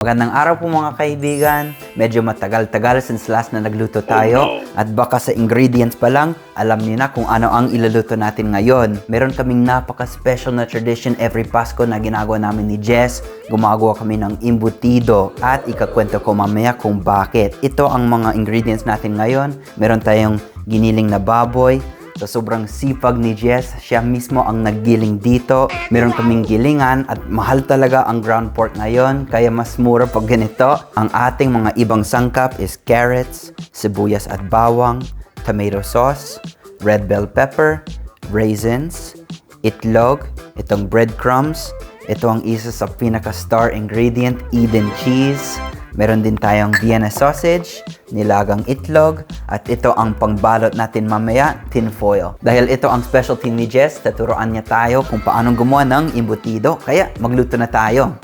Magandang araw po mga kaibigan. Medyo matagal-tagal since last na nagluto tayo. At baka sa ingredients pa lang, alam niyo na kung ano ang iluluto natin ngayon. Meron kaming napaka-special na tradition every Pasko na ginagawa namin ni Jess. Gumagawa kami ng imbutido at ikakwento ko mamaya kung bakit. Ito ang mga ingredients natin ngayon. Meron tayong giniling na baboy. Sa sobrang sipag ni Jess, siya mismo ang naggiling dito. Meron kaming gilingan at mahal talaga ang ground pork ngayon, kaya mas mura pag ganito. Ang ating mga ibang sangkap is carrots, sibuyas at bawang, tomato sauce, red bell pepper, raisins, itlog, itong breadcrumbs, ito ang isa sa pinaka-star ingredient, Eden cheese. Meron din tayong Vienna sausage, nilagang itlog, at ito ang pangbalot natin mamaya, tin foil. Dahil ito ang specialty ni Jess, tuturuan niya tayo kung paano gumawa ng imbutido. Kaya magluto na tayo.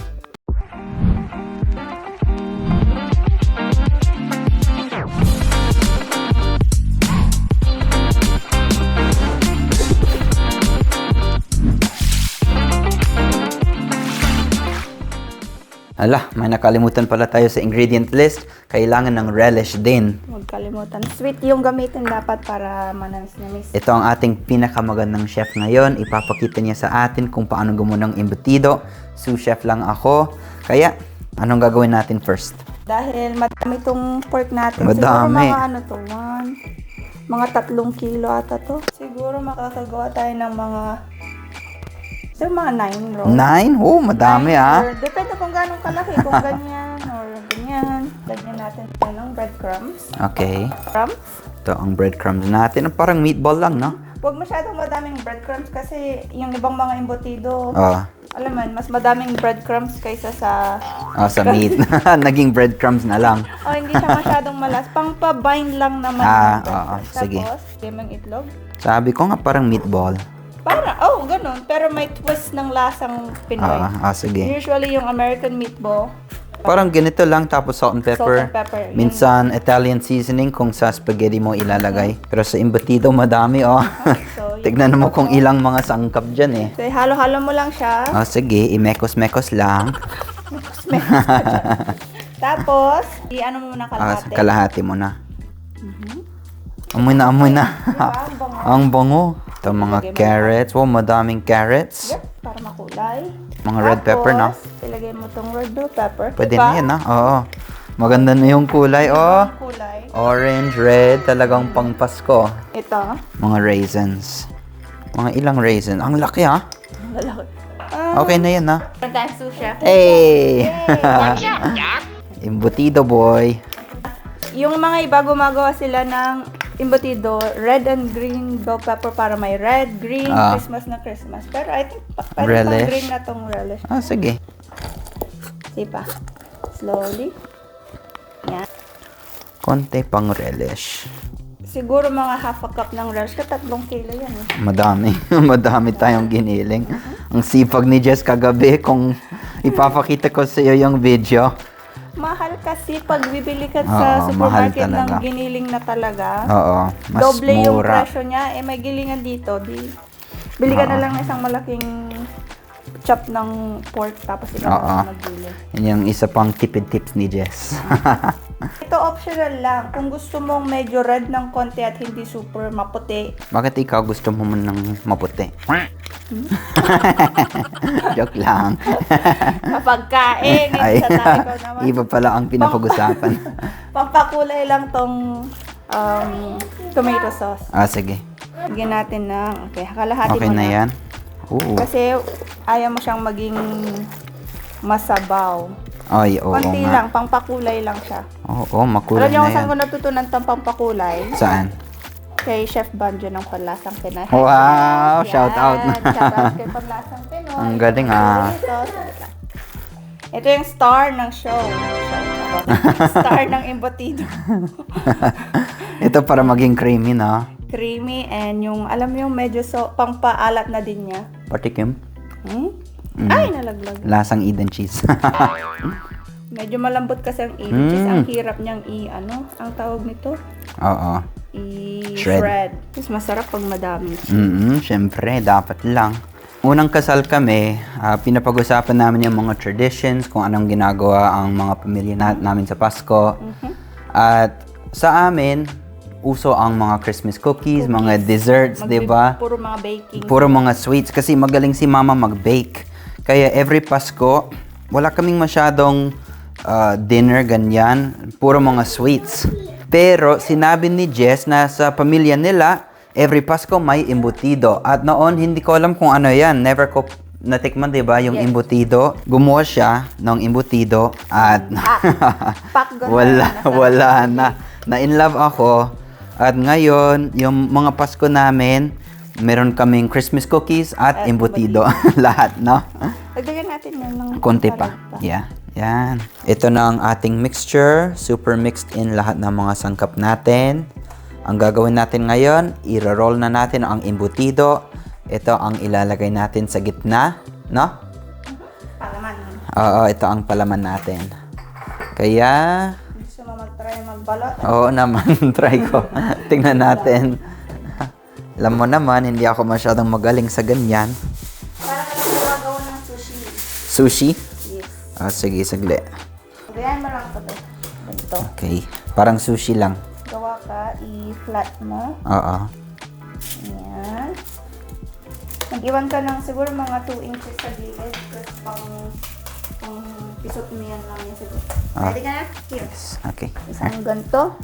Ala, may nakalimutan pala tayo sa ingredient list. Kailangan ng relish din. Huwag kalimutan. Sweet yung gamitin dapat para manamis-namis. Ito ang ating pinakamagandang chef ngayon. Ipapakita niya sa atin kung paano gumawa ng imbutido. Sous chef lang ako. Kaya, anong gagawin natin first? Dahil madami tong pork natin. Madami. Siguro mga ano to, mga 3 kilo ata to. Siguro makakagawa tayo ng mga 9 rolls. 9? Oh, madami Or depende kung gano'ng kalaki. Kung ganyan or ganyan. Lagyan natin tayo ng breadcrumbs. Okay. Crumbs. Ito ang breadcrumbs natin. Parang meatball lang, no? Huwag masyadong madaming breadcrumbs kasi yung ibang mga imbutido, Oh, alam mo, mas madaming breadcrumbs kaysa sa... sa meat. Naging breadcrumbs na lang. hindi siya masyadong malas. Pang-pa-bind lang naman. Oo. Sige. Tapos, lemang itlog. Sabi ko nga parang meatball. Ganun. Pero may twist ng lasang Pinoy. Sige. Usually, yung American meatball, Parang ganito lang, tapos salt and pepper. salt and pepper. Minsan, Italian seasoning kung sa spaghetti mo ilalagay. Pero sa imbutido, madami, oh. So, Tignan mo kung ilang mga sangkap dyan, eh. So, halo-halo mo lang siya. Sige, imekos-mekos lang. Tapos, i-ano mo muna kalahati. Kalahati mo na. Amoy na, amoy na. Diba? Ang bango. Ang bango. Ito mga carrots. Wow, madaming carrots. Yep, para makulay. Mga red pepper, no? Tapos, ilagay mo tong red bell pepper. Pwede Diba? na yan, ha? Oo. Maganda na yung kulay, oh. Ang kulay. Orange, red, talagang pang Pasko. Ito. Mga raisins. Mga ilang raisin. Ang laki, ha? Ang lalaki. Okay na yan, ha? Meron tayong sushi. Hey! Imbutido, boy. Yung mga iba gumagawa sila ng imbutido, red and green bell pepper para may red, green, Christmas na Christmas. Pero I think pwede Relish. pang green na tong relish. Sige. Sipa. Slowly. Yan. Konti pang relish. Siguro mga half a cup ng relish. 3 kilo yan. Madami. Madami tayong giniling. Ang sipag ni Jess kagabi. Kung ipapakita ko sa iyo yung video. Mahal kasi pag bibili ka sa supermarket ng giniling na talaga. Oo. Mas Doble yung mura. presyo niya. May gilingan dito. Bili ka na lang ng isang malaking chop ng pork tapos ikaw na magbili. Yan yung isa pang tipid tips ni Jess. Ito optional lang. Kung gusto mong medyo red ng konti at hindi super maputi. Bakit ikaw gusto mo man ng maputi? Joke lang. Kapag kain, Ay, sa tayo ko naman. iba pala ang pinapag-usapan. Pampakulay lang tong tomato sauce. Sige. Bigyan natin ng, kalahati Okay mo na yan? Oo. Kasi ayaw mo siyang maging masabaw. Ay, oo Konti nga. lang, pangpakulay lang siya. Oo, makulay Alam niyo na kung saan yan. ko natutunan itong pangpakulay? Saan? Kay Chef Banjo ng Panlasang Pinoy. Wow! Yan, Shout out. Shout out kay Panlasang Pinoy. Ang galing, Ito yung star ng show. Star ng imbutido. Ito para maging creamy na. Creamy and yung, alam mo yung medyo pangpaalat na din niya. Patikim. Ay, nalaglag. Lasang Eden cheese. Medyo malambot kasi ang Eden cheese. Ang hirap niyang ang tawag nito? Oo. I-shred. Tapos masarap pag madami. Syempre, dapat lang. unang kasal kami, pinapag-usapan namin yung mga traditions, kung anong ginagawa ang mga pamilya namin sa Pasko. At sa amin, uso ang mga Christmas cookies, mga desserts, di ba? Puro mga baking. Puro mga sweets kasi magaling si mama mag-bake. Kaya every Pasko, wala kaming masyadong dinner ganyan. Puro mga sweets. Pero sinabi ni Jess na sa pamilya nila, every Pasko may embutido. At noon, hindi ko alam kung ano yan. Never ko natikman, di ba, yung embutido. Gumawa siya ng embutido at wala na. Na-in love ako. At ngayon, yung mga Pasko namin, meron kaming Christmas cookies at embutido. Lahat, no? Dagdagan natin yan ng Konti pa. Yeah. Yan. Ito na ang ating mixture. Super mixed in lahat ng mga sangkap natin. Ang gagawin natin ngayon, i-roll na natin ang embutido. Ito ang ilalagay natin sa gitna, no? Palaman. Oo, ito ang palaman natin. Kaya, Gusto mo mag-try magbalot? oo naman, try ko. Tingnan natin. Alam mo naman, hindi ako masyadong magaling sa ganyan. Para ka lang gumagawa ng sushi. Sushi? Yes. Sige, sagli. Gayan mo lang ito. Ganito. Okay. Parang sushi lang. Gawa ka, i-flat mo. Oo. Ayan. Nag-iwan ka ng siguro mga 2 inches sa gilid. Tapos pang pisot mo yan lang yung siguro. Pwede ka na? Here. Okay. Isang ganito.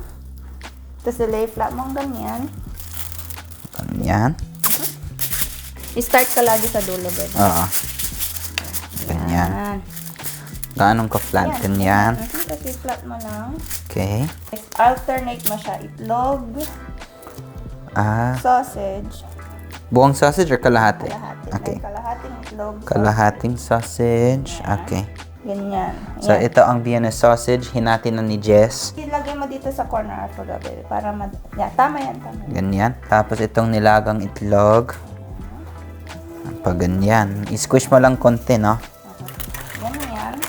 Tapos ilay flat mo ang ganyan. Ganyan. I-start ka lagi sa dulo, babe. Oo. Ganyan. Ayan. Gaano ka flat? Ganyan. Tapos i-flat mo lang. Okay. Alternate mo siya. Itlog, sausage, Buong sausage or kalahati? kalahati. Okay. May kalahating itlog. Kalahating sausage. Okay. Ganyan. So, ito ang Vienna sausage. Hinati na ni Jess. Ilagay mo dito sa corner at baby para tama yan, tama. Ganyan. Tapos itong nilagang itlog. Pag ganyan. I-squish mo lang konti, no? Ganyan.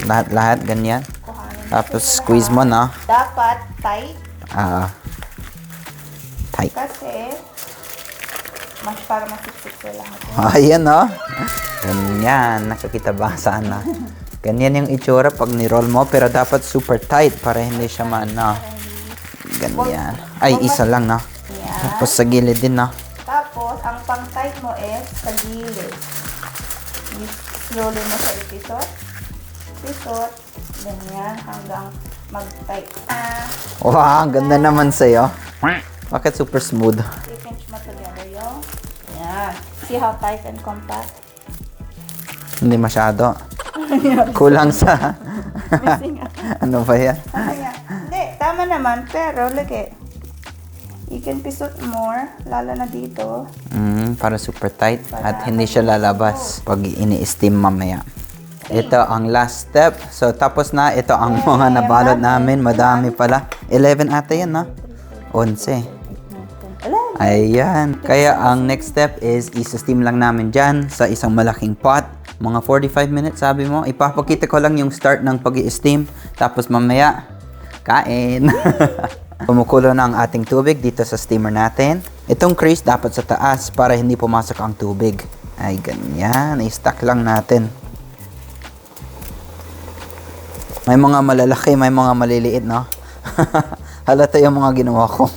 Lahat ganyan. Kuhanin. Tapos squeeze mo, no? Dapat tight Tight. kasi para masiksik sila. Ayan, no? Ganyan. Nakakita ba sana? Ganyan yung itsura pag ni-roll mo. Pero dapat super tight para hindi siya maano. Ganyan. Ay, isa lang, no? Yan. Tapos sa gilid din, no? Tapos, ang pang-tight mo is sa gilid. Slowly mo siya ipisot. Pisot. Ganyan hanggang mag-tight. Wow, ang ganda naman sa'yo. Bakit super smooth? I-pinch mo together yung. Yan. See how tight and compact? Hindi masyado. Kulang sa... Missing out. ano ba yan? Hindi, tama naman. Pero, look it. You can pisot more. Lalo na dito. Para super tight at hindi siya lalabas pag ini-steam mamaya. Ito ang last step. So, tapos na. Ito ang mga nabalot namin. Madami pala. 11 ata yan, no? 11. Ayan. Kaya ang next step is isa-steam lang namin dyan sa isang malaking pot. Mga 45 minutes sabi mo. Ipapakita ko lang yung start ng pag-i-steam. Tapos mamaya, kain. Kumukulo na ang ating tubig dito sa steamer natin. Itong crease dapat sa taas para hindi pumasok ang tubig. Ay, ganyan. I-stack lang natin. May mga malalaki, may mga maliliit, no? Halata yung mga ginawa ko.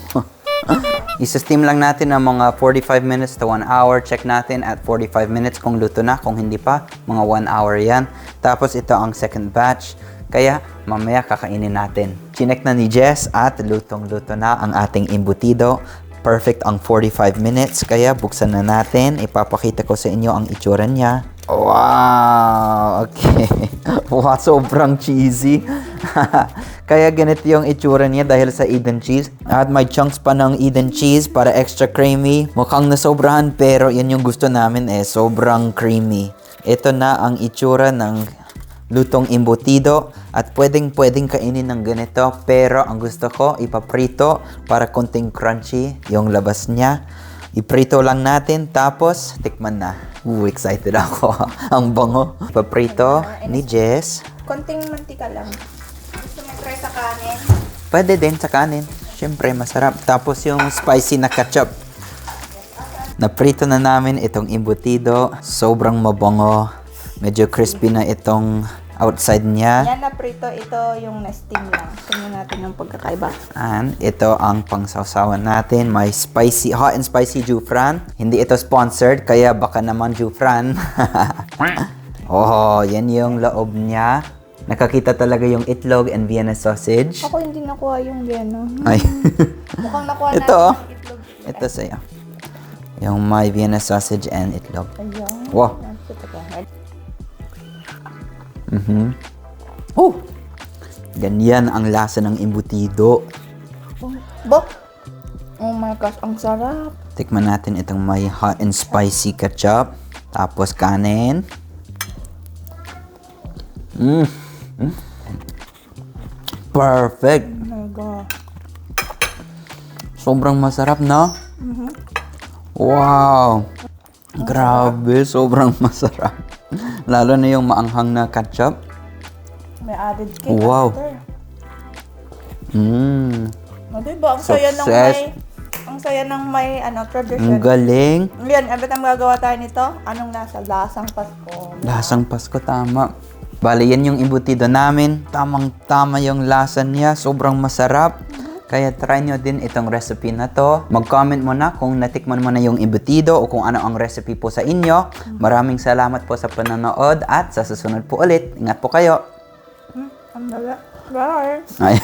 Isa-steam lang natin ng mga 45 minutes to 1 hour. Check natin at 45 minutes kung luto na. Kung hindi pa, mga 1 hour yan. Tapos ito ang second batch. Kaya mamaya kakainin natin. Chinek na ni Jess at lutong-luto na ang ating embutido. Perfect ang 45 minutes. Kaya buksan na natin. Ipapakita ko sa inyo ang itsura niya. Wow! Okay. Wow, sobrang cheesy. Kaya ganito yung itsura niya dahil sa Eden cheese. At may chunks pa ng Eden cheese para extra creamy. Mukhang nasobrahan pero yan yung gusto namin sobrang creamy. Ito na ang itsura ng lutong embutido at pwedeng kainin ng ganito pero ang gusto ko ipaprito para konting crunchy yung labas niya. Iprito lang natin tapos tikman na. Excited ako. Ang bango. Ipaprito ni Jess. Konting mantika lang. Gusto mo try sa kanin? Pwede din sa kanin. Siyempre masarap. Tapos yung spicy na ketchup. Naprito na namin itong embutido. Sobrang mabango. Medyo crispy na itong outside niya. Yan na prito, ito yung na-steam lang. Tingnan natin ang pagkakaiba. And ito ang pangsawsawan natin. May spicy, hot and spicy Jufran. Hindi ito sponsored, kaya baka naman Jufran. Oh, yan yung loob niya. Nakakita talaga yung itlog and Vienna sausage. Ako hindi nakuha yung Vienna. Ay. Mukhang nakuha natin Ito, oh. ang itlog. Ito sa'yo. Yung may Vienna sausage and itlog. Ayun. Wow. Oh! Ganyan ang lasa ng embutido. Bo! Oh my gosh, ang sarap. Tikman natin itong may hot and spicy ketchup. Tapos kanin. Perfect! Oh my God. Sobrang masarap, no? Wow! Grabe, sobrang masarap. Lalo na yung maanghang na ketchup. May added cake Wow. after. Mmm. O, diba? Ang saya ng Success. ang saya ng may Ang tradition. galing. Yan, every time gagawa tayo nito, anong nasa? Lasang Pasko. Lasang Pasko, tama. Bali, yan yung embutido namin. Tamang-tama yung lasa niya. Sobrang masarap. Kaya try nyo din itong recipe na to. Mag-comment mo na kung natikman mo na yung embutido o kung ano ang recipe po sa inyo. Maraming salamat po sa panonood at sa susunod po ulit. Ingat po kayo. Ang dala. Bye! Ay.